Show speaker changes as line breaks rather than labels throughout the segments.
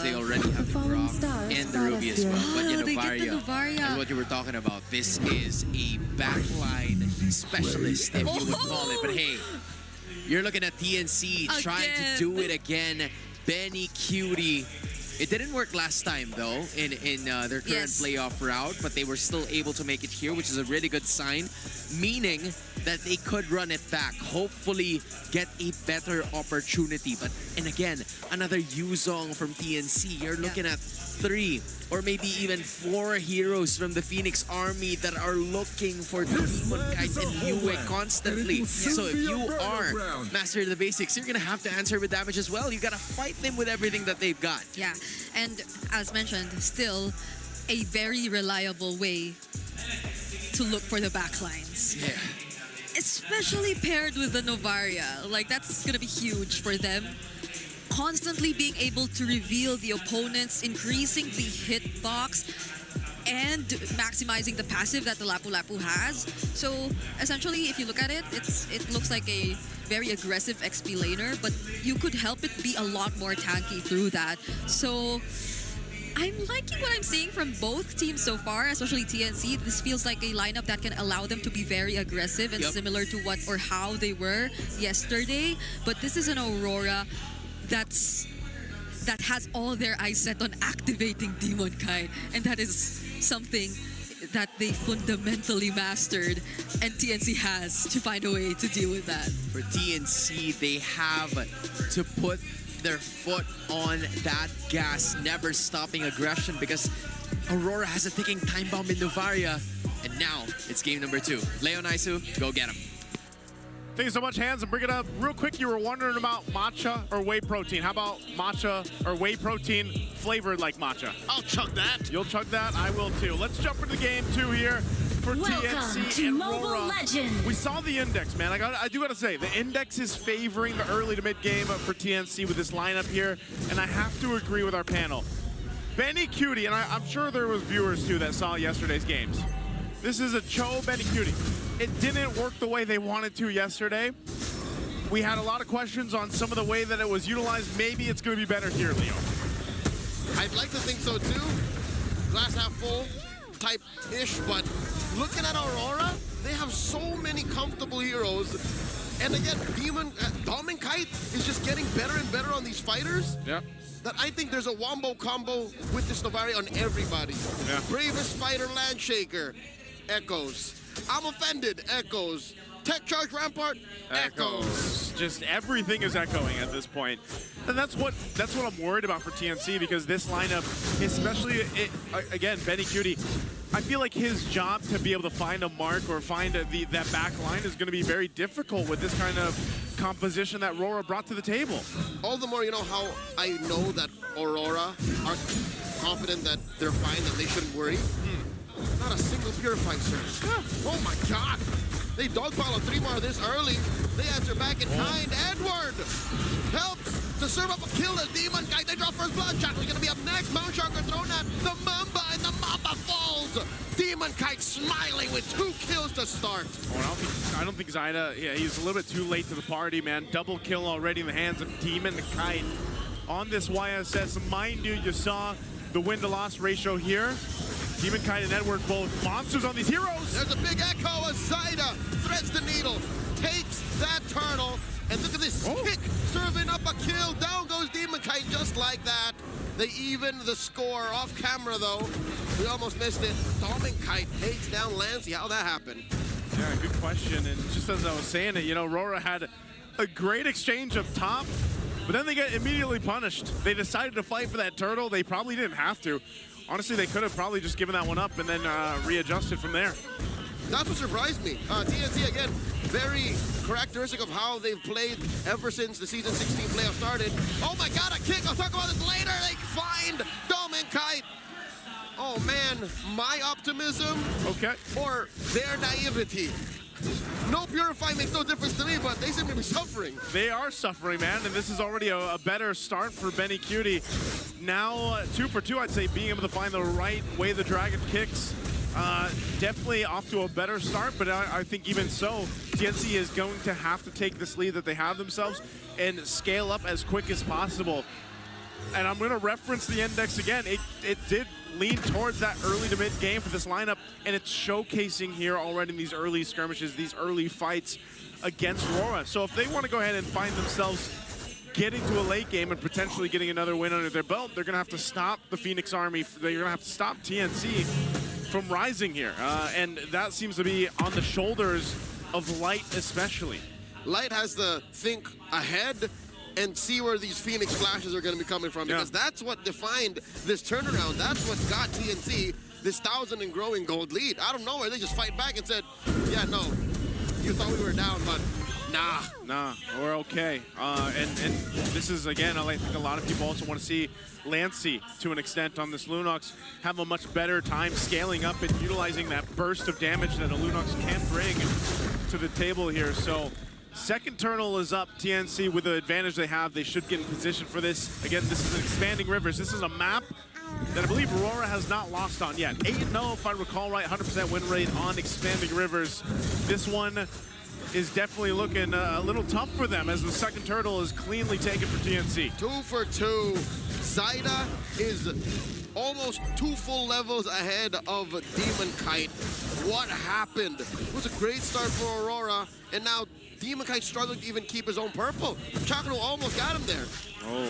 because they already have the Grok and the Ruby as well. But
they get the Novaria.
And what you were talking about, this is a backline specialist, if you would call it. But hey, you're looking at TNC trying to do it again. Benny Cutie. It didn't work last time, though, in their current playoff route, but they were still able to make it here, which is a really good sign, meaning that they could run it back, hopefully get a better opportunity. But, and again, another Yuzong from TNC. You're looking at 3 or maybe even 4 heroes from the Phoenix Army that are looking for Demon Kite and Yue constantly. So if you are Master of the Basics, you're going to have to answer with damage as well. You got to fight them with everything that they've got.
Yeah, and as mentioned, still a very reliable way to look for the backlines.
Yeah.
Especially paired with the Novaria. Like, that's going to be huge for them. Constantly being able to reveal the opponents, increasing the hitbox, and maximizing the passive that the Lapu Lapu has. So essentially, if you look at it, it looks like a very aggressive XP laner, but you could help it be a lot more tanky through that. So I'm liking what I'm seeing from both teams so far, especially TNC. This feels like a lineup that can allow them to be very aggressive and similar to what or how they were yesterday. But this is an Aurora that has all their eyes set on activating Demon Kite, and that is something that they fundamentally mastered, and TNC has to find a way to deal with that.
For TNC, they have to put their foot on that gas, never stopping aggression, because Aurora has a ticking time bomb in Novaria, and now it's game number 2. Leo Naisu, go get him.
Thank you so much, Hans. And bring it up real quick. You were wondering about matcha or whey protein. How about matcha or whey protein flavored like matcha?
I'll chug that.
You'll chug that? I will too. Let's jump into game 2 here for TNC and Aurora.
Legend.
We saw the index, man. I do gotta say, the index is favoring the early to mid game for TNC with this lineup here, and I have to agree with our panel. Benny Cutie, and I'm sure there was viewers too that saw yesterday's games. This is a Cho Benny Cutie. It didn't work the way they wanted to yesterday. We had a lot of questions on some of the way that it was utilized. Maybe it's going to be better here, Leo.
I'd like to think so too. Glass half full type-ish, but looking at Aurora, they have so many comfortable heroes. And again, Demon Kite is just getting better and better on these fighters.
Yeah.
That I think there's a wombo combo with this Novaria on everybody.
Yeah.
Bravest fighter, Landshaker, echoes. I'm offended, echoes. Tech charge Rampart, echoes.
Just everything is echoing at this point. And that's what I'm worried about for TNC, because this lineup, especially, again, Benny Cutie, I feel like his job to be able to find a mark or find that back line is going to be very difficult with this kind of composition that Aurora brought to the table.
All the more, you know how I know that Aurora are confident that they're fine, that they shouldn't worry. Not a single purify, sir. Oh my God! They dogpile a 3-bar this early. They answer back in kind. Edward helps to serve up a kill to Demon Kite. They draw first blood. Shackle's gonna be up next. Mount Shark are thrown at the Mamba, and the Mamba falls. Demon Kite smiling with 2 kills to start.
Oh, I don't think Zyda, yeah, he's a little bit too late to the party, man. Double kill already in the hands of Demon Kite on this YSS. Mind you, you saw the win-to-loss ratio here. Demon Kite and Edward both monsters on these heroes.
There's a big echo as Zyda threads the needle, takes that turtle, and look at this kick, serving up a kill. Down goes Demon Kite just like that. They even the score off camera though. We almost missed it. Demon Kite takes down Lancey. How that happened?
Yeah, good question. And just as I was saying it, you know, Aurora had a great exchange up top, but then they get immediately punished. They decided to fight for that turtle. They probably didn't have to. Honestly, they could have probably just given that one up and then readjusted from there.
That's what surprised me. TNC, again, very characteristic of how they've played ever since the Season 16 playoff started. Oh my God, a kick. I'll talk about this later. They find Demon Kite. Oh man, my optimism or their naivety. No Purify makes no difference to me, but they seem to be suffering.
They are suffering, man, and this is already a better start for Benny Cutie. Now, 2 for 2, I'd say, being able to find the right way the Dragon kicks. Definitely off to a better start, but I think even so, TNC is going to have to take this lead that they have themselves and scale up as quick as possible. And I'm going to reference the index again. It did lean towards that early to mid game for this lineup, and it's showcasing here already in these early skirmishes, these early fights against Aurora. So if they want to go ahead and find themselves getting to a late game and potentially getting another win under their belt, they're going to have to stop the Phoenix Army. They're going to have to stop TNC from rising here. And that seems to be on the shoulders of Light especially.
Light has to think ahead and see where these Phoenix flashes are going to be coming from, because that's what defined this turnaround. That's what got TNC this 1,000 and growing gold lead. Out of nowhere, they just fight back and said, yeah, no, you thought we were down, but nah,
we're okay. And this is, again, I think a lot of people also want to see Lancey, to an extent, on this Lunox have a much better time scaling up and utilizing that burst of damage that a Lunox can bring to the table here. So second turtle is up. TNC, with the advantage they have, they should get in position for this. Again, this is an expanding rivers. This is a map that I believe Aurora has not lost on yet. 8-0, if I recall right, 100% win rate on expanding rivers. This one is definitely looking a little tough for them, as the second turtle is cleanly taken for TNC.
2 for 2. Zyda is almost 2 full levels ahead of Demon Kite. What happened? It was a great start for Aurora, and now Demon Kite struggling to even keep his own purple. Chakano almost got him there.
Oh,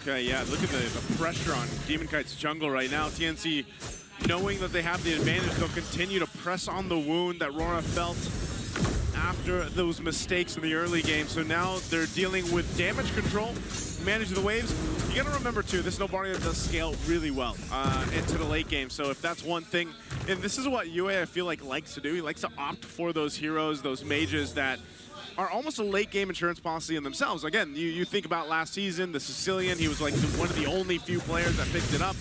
okay, yeah, look at the pressure on Demon Kite's jungle right now. TNC, knowing that they have the advantage, they'll continue to press on the wound that Aurora felt after those mistakes in the early game. So now they're dealing with damage control, manage the waves. You gotta remember too, this Novaria does scale really well into the late game. So if that's one thing, and this is what UA, I feel like, likes to do. He likes to opt for those heroes, those mages that are almost a late game insurance policy in themselves. Again, you think about last season, the Sicilian, he was like one of the only few players that picked it up.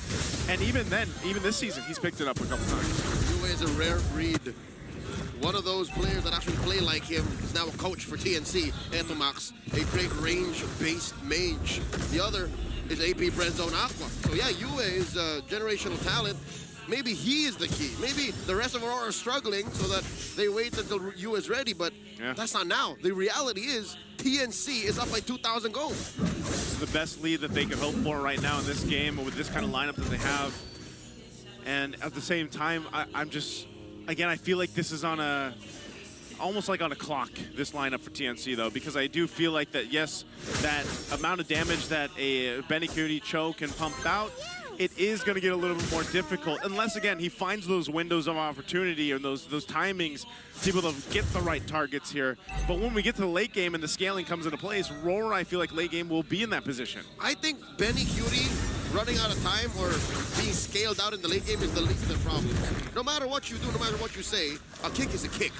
And even then, even this season, he's picked it up a couple times.
UA is a rare breed. One of those players that actually play like him is now a coach for TNC, Etomax, a great range-based mage. The other is AP Brenzone Aqua. So yeah, UA is a generational talent. Maybe he is the key. Maybe the rest of Aurora are struggling so that they wait until UA is ready, but that's not now. The reality is TNC is up by 2,000 gold.
This is the best lead that they could hope for right now in this game with this kind of lineup that they have. And at the same time, I'm just... Again, I feel like this is on almost like on a clock, this lineup for TNC, though, because I do feel like that, yes, that amount of damage that a Benny Cutie choke can pump out, it is going to get a little bit more difficult, unless, again, he finds those windows of opportunity or those timings to be able to get the right targets here. But when we get to the late game and the scaling comes into place, Aurora, I feel like late game will be in that position.
I think Benny Cutie running out of time or being scaled out in the late game is the least of the problem. No matter what you do, no matter what you say, a kick is a kick.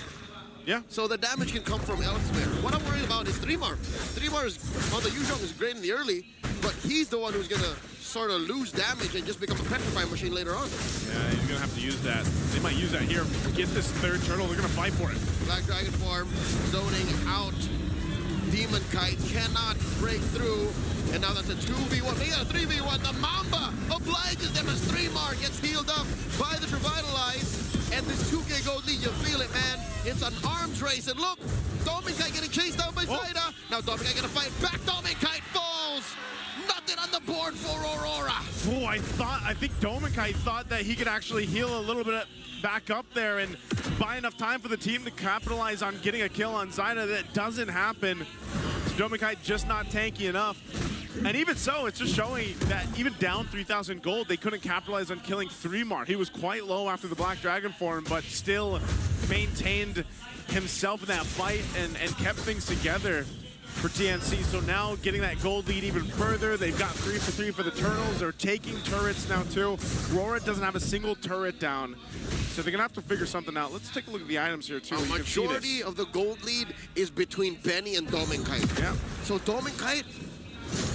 Yeah.
So the damage can come from elsewhere. What I'm worried about is 3mar. 3mar is, on the usual, is great in the early, but he's the one who's going to sort of lose damage and just become a petrifying machine later on.
Yeah, he's going to have to use that. They might use that here. Get this third turtle. They're going to fight for it.
Black Dragon form, zoning out. Demon Kite cannot break through. And now that's a 2v1. They got a 3v1. The Mamba obliges them as 3mar gets healed up by the Revitalize. And this 2K gold lead, you feel it, man. It's an arms race. And look, Demon Kite getting chased down by Zyda. Now Demon Kite gonna fight back. Demon Kite falls. Nothing on the board for Aurora.
Oh, I think Demon Kite thought that he could actually heal a little bit back up there and buy enough time for the team to capitalize on getting a kill on Zyda. That doesn't happen. Demon Kite just not tanky enough. And even so, it's just showing that even down 3,000 gold, they couldn't capitalize on killing 3mar. He was quite low after the Black Dragon form, but still maintained himself in that fight and kept things together for TNC. So now getting that gold lead even further. They've got 3 for 3 for the Turtles. They're taking turrets now too. Aurora doesn't have a single turret down. So they're gonna have to figure something out. Let's take a look at the items here too.
A majority of the gold lead is between Benny and Demon Kite.
Yeah.
So Demon Kite,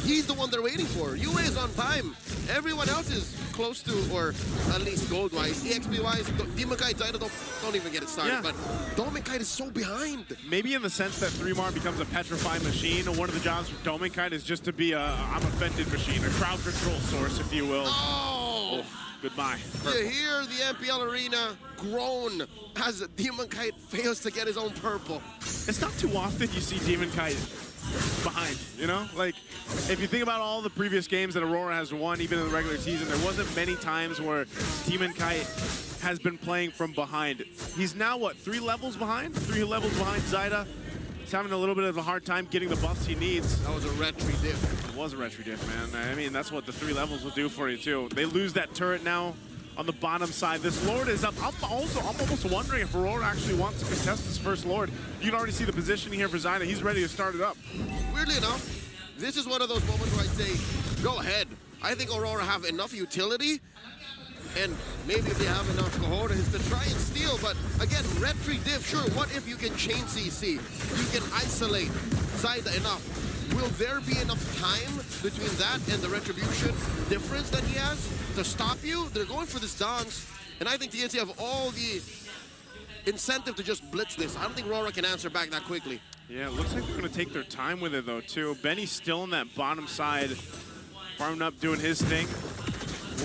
he's the one they're waiting for. UA is on time. Everyone else is close to, or at least gold-wise. EXP-wise, Demon Kite, Zyda don't even get it started. Yeah. But Demon Kite is so behind.
Maybe in the sense that 3mar becomes a petrifying machine. One of the jobs for Demon Kite is just to be a I'm offended machine, a crowd control source, if you will.
Oh!
Goodbye.
You hear the MPL arena groan as Demon Kite fails to get his own purple.
It's not too often you see Demon Kite behind, you know? Like, if you think about all the previous games that Aurora has won, even in the regular season, there wasn't many times where TNC has been playing from behind. He's now, what, 3 levels behind? 3 levels behind Zyda. He's having a little bit of a hard time getting the buffs he needs.
That was a retry diff.
It was a retry diff, man. I mean, that's what the 3 levels will do for you, too. They lose that turret now on the bottom side. This Lord is up. I'm almost wondering if Aurora actually wants to contest this first Lord. You can already see the positioning here for Zyda. He's ready to start it up.
Weirdly enough, this is one of those moments where I'd say, go ahead. I think Aurora have enough utility, and maybe if they have enough cojones to try and steal, but again, retry diff, sure, what if you can chain CC? You can isolate Zyda enough. Will there be enough time between that and the retribution difference that he has to stop you? They're going for this dance, and I think TNC have all the incentive to just blitz this. I don't think Aurora can answer back that quickly.
Yeah, it looks like they're going to take their time with it, though, too. Benny's still on that bottom side, farming up, doing his thing.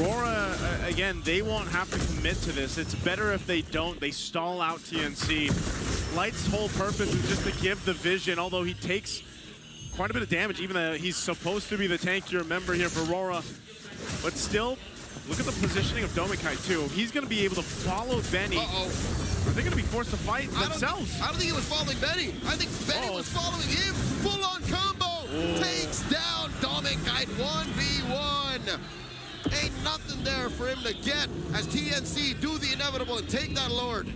Aurora, again, they won't have to commit to this. It's better if they don't. They stall out TNC. Light's whole purpose is just to give the vision, although he takes quite a bit of damage, even though he's supposed to be the tank, you remember, here for Aurora. But still, look at the positioning of Domikai, too. He's going to be able to follow Benny.
Uh-oh.
Are they going to be forced to fight themselves?
I don't think he was following Benny. I think Benny was following him. Full-on combo. Takes down Domikai 1v1. Ain't nothing there for him to get as TNC do the inevitable and take that Lord.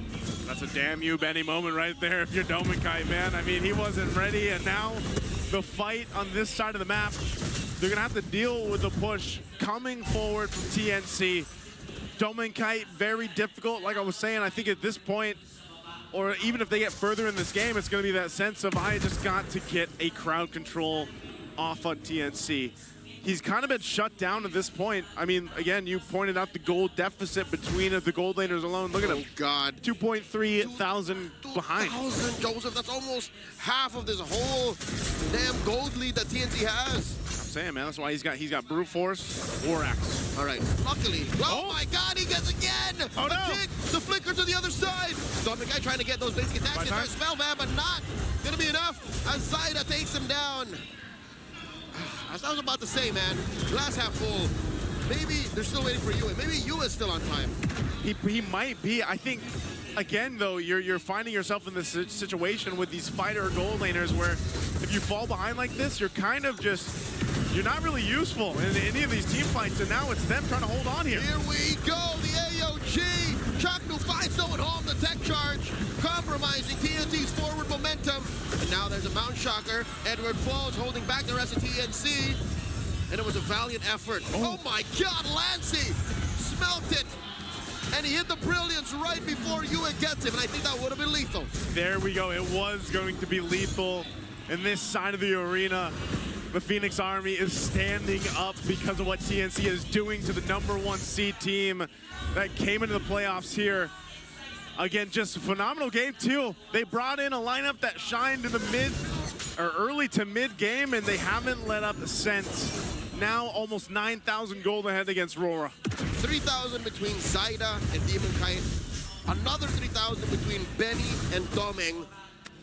That's a damn you, Benny moment right there if you're Domikai, man. I mean, he wasn't ready, and now the fight on this side of the map, they're going to have to deal with the push coming forward from TNC. Domikai, very difficult. Like I was saying, I think at this point, or even if they get further in this game, it's going to be that sense of, I just got to get a crowd control off on TNC. He's kind of been shut down at this point. I mean, again, you pointed out the gold deficit between the gold laners alone. Look at him.
Oh, God.
2.3 thousand behind.
2,000, Joseph. That's almost half of this whole damn gold lead that TNC has.
I'm saying, man, that's why he's got brute force, war axe.
All right, luckily. Oh, my God, he gets again.
Oh,
the
no.
kick, the flicker to the other side. Domikai trying to get those basic attacks in there. Spell van, but not going to be enough as Zyda takes him down. As I was about to say, man, glass half full. Maybe they're still waiting for Yue. Maybe Yue is still on time.
He might be. I think, again, though, you're finding yourself in this situation with these fighter gold laners where if you fall behind like this, you're kind of just, you're not really useful in any of these team fights, and now it's them trying to hold on here.
Here we go, the AOG. Chaknu finds someone home, the tech charge, compromising TNC's forward momentum. And now there's a Mount Shocker. Edward falls, holding back the rest of TNC. And it was a valiant effort. Oh my God, Lancey smelt it. And he hit the brilliance right before Yue gets him, and I think that would have been lethal. There
we go. It was going to be lethal in this side of the arena. The Phoenix Army is standing up because of what TNC is doing to the #1 seed team that came into the playoffs here. Again, just a phenomenal game, too. They brought in a lineup that shined in the early to mid game, and they haven't let up since. Now almost 9,000 gold ahead against Aurora.
3,000 between Zyda and Demonkai. Another 3,000 between Benny and Domeng.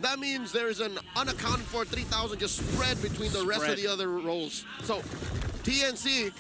That means there's an unaccounted for 3,000 just spread between the rest of the other roles. So TNC,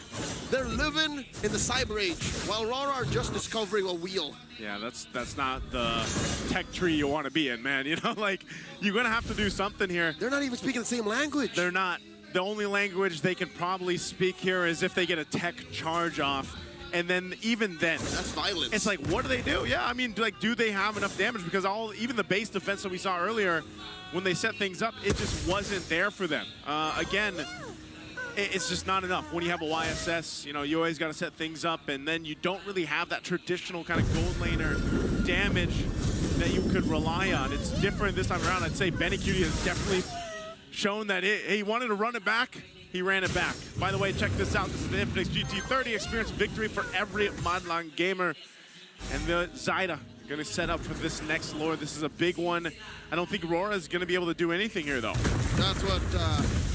they're living in the cyber age, while Aurora are just discovering a wheel.
Yeah, that's not the tech tree you want to be in, man. You know, like, you're going to have to do something here.
They're not even speaking the same language.
They're not. The only language they can probably speak here is if they get a tech charge off. And then even then,
that's violence.
It's like, what do they do? Yeah, I mean, like, do they have enough damage? Because even the base defense that we saw earlier, when they set things up, it just wasn't there for them. Again, it's just not enough. When you have a YSS, you know, you always got to set things up, and then you don't really have that traditional kind of gold laner damage that you could rely on. It's different this time around. I'd say Benny Cutie has definitely shown that he wanted to run it back. He ran it back. By the way, check this out. This is the Infinix GT30. Experience victory for every Madlang gamer. And the Zyda going to set up for this next Lord. This is a big one. I don't think Aurora is going to be able to do anything here, though.
That's what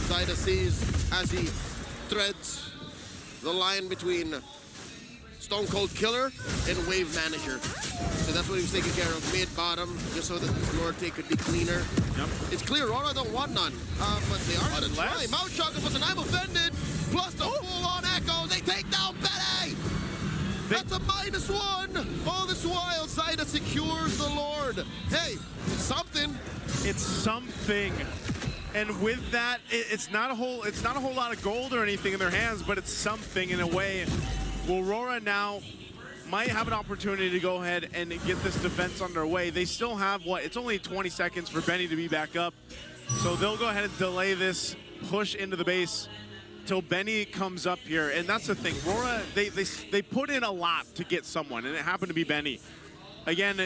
Zyda sees as he threads the line between Stone Cold Killer and Wave Manager. So that's what he was taking care of, mid, bottom, just so that this Lord take could be cleaner.
Yep.
It's clear Aurora don't want none, but they are going to try. Mount Shotgun was an I'm offended, plus the full-on echoes. They take down Benny! That's a -1. All this while, Zaida secures the Lord. Hey, it's something.
It's something. And with that, it's not a whole lot of gold or anything in their hands, but it's something in a way. Aurora now might have an opportunity to go ahead and get this defense underway. They still have, what, it's only 20 seconds for Benny to be back up. So they'll go ahead and delay this push into the base till Benny comes up here. And that's the thing, Aurora, they put in a lot to get someone, and it happened to be Benny. Again,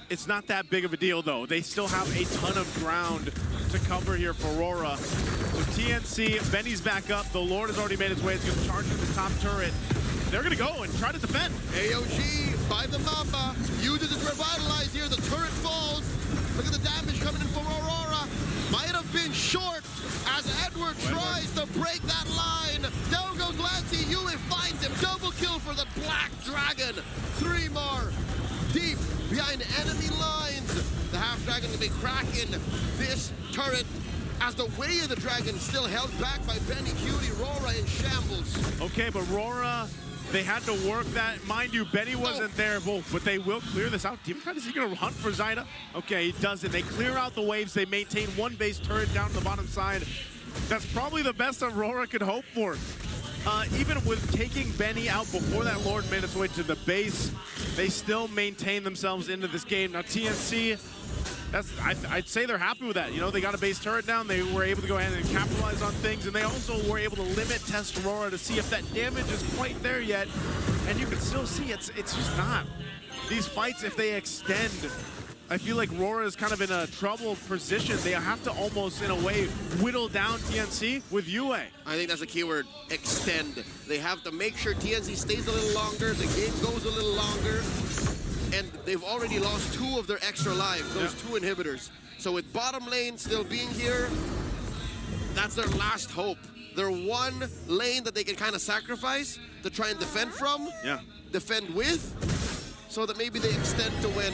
it's not that big of a deal, though. They still have a ton of ground to cover here for Aurora. So TNC, Benny's back up. The Lord has already made his way. It's going to charge through the top turret. They're going to go and try to defend.
AOG by the Mamba uses it to revitalize here. The turret falls. Look at the damage coming in from Aurora. Might have been short as Edward tries to break that line. Down goes Lancey. Yue finds him. Double kill for the Black Dragon. 3 more deep behind enemy lines. The Half Dragon will be cracking this turret as the way of the dragon still held back by Benny Cutie. Aurora in shambles.
Okay, but Aurora, they had to work that. Mind you, Benny wasn't there, but they will clear this out. Demon Kite, is he going to hunt for Zaida? Okay, he does it. They clear out the waves. They maintain one base turret down to the bottom side. That's probably the best Aurora could hope for. Even with taking Benny out before that Lord made its way to the base, they still maintain themselves into this game. Now TNC, I'd say they're happy with that. You know, they got a base turret down. They were able to go ahead and capitalize on things, and they also were able to limit test Aurora to see if that damage is quite there yet. And you can still see it's just not. These fights, if they extend, I feel like Aurora is kind of in a troubled position. They have to almost, in a way, whittle down TNC with Yue.
I think that's the key word, extend. They have to make sure TNC stays a little longer, the game goes a little longer, and they've already lost 2 of their extra lives, those 2 inhibitors. So with bottom lane still being here, that's their last hope. Their one lane that they can kind of sacrifice to try and defend from, defend with, so that maybe they extend to when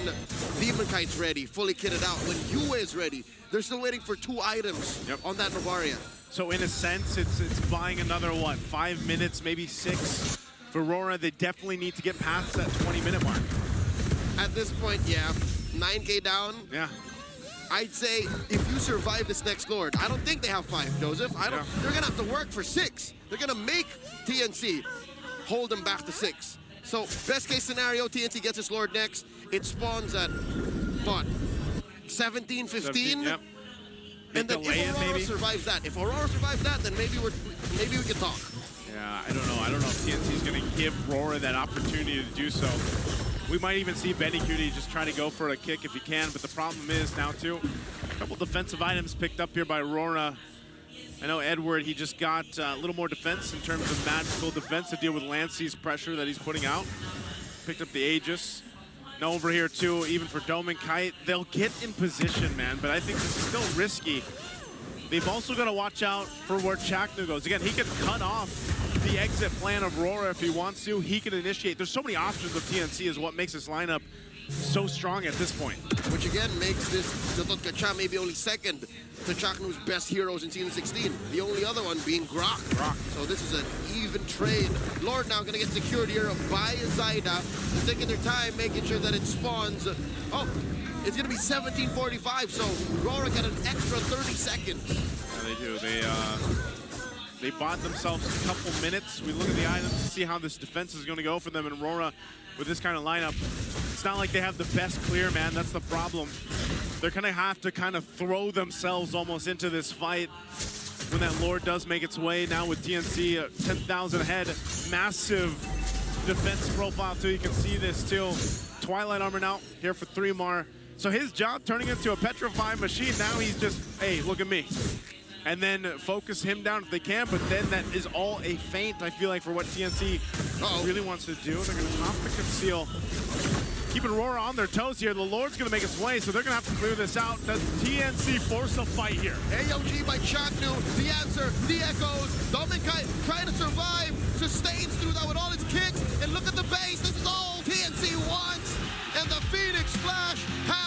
Demon Kite's ready, fully kitted out, when Yue is ready. They're still waiting for 2 items on that Novaria.
So in a sense, it's buying another, what, 5 minutes, maybe 6? For Aurora, they definitely need to get past that 20-minute mark.
At this point, 9K down.
Yeah.
I'd say if you survive this next Lord, I don't think they have 5, Joseph. They're gonna have to work for 6. They're gonna make TNC hold them back to 6. So best case scenario, TNC gets its Lord next. It spawns at, what, 17, 15?
Yep.
And then if Aurora survives that, then maybe we can talk.
Yeah, I don't know. I don't know if TNC is going to give Aurora that opportunity to do so. We might even see Benny Cutie just try to go for a kick if he can, but the problem is now, too, a couple defensive items picked up here by Aurora. I know Edward, he just got a little more defense in terms of magical defense to deal with Lancey's pressure that he's putting out. Picked up the Aegis. Now over here, too, even for Dome and Kite, they'll get in position, man, but I think this is still risky. They've also got to watch out for where Chaknu goes. Again, he can cut off the exit plan of Aurora if he wants to. He can initiate. There's so many options of TNC is what makes this lineup so strong at this point.
Which again makes this Zatotka maybe only second to Chaknu's best heroes in Season 16. The only other one being Grok. So this is an even trade. Lord now going to get secured here by Zaida. They're taking their time, making sure that it spawns. Oh, it's going to be 17:45, so Aurora got an extra 30 seconds.
Yeah, they do. They bought themselves a couple minutes. We look at the items to see how this defense is going to go for them, and Aurora, with this kind of lineup, it's not like they have the best clear, man. That's the problem. They're going to have to kind of throw themselves almost into this fight when that Lord does make its way. Now with TNC 10,000 ahead, massive defense profile too. You can see this too. Twilight Armor now here for 3 more. So his job turning into a petrifying machine. Now he's just, hey, look at me. And then focus him down if they can, but then that is all a feint, I feel like, for what TNC really wants to do. They're going to pop the conceal. keeping Aurora on their toes here. The Lord's going to make its way, so they're going to have to clear this out. Does TNC force a fight here?
AOG by Chaknu, the answer, the echoes. Dominkai trying to survive, sustains through that with all his kicks. And look at the base, this is all TNC wants. And the Phoenix Splash has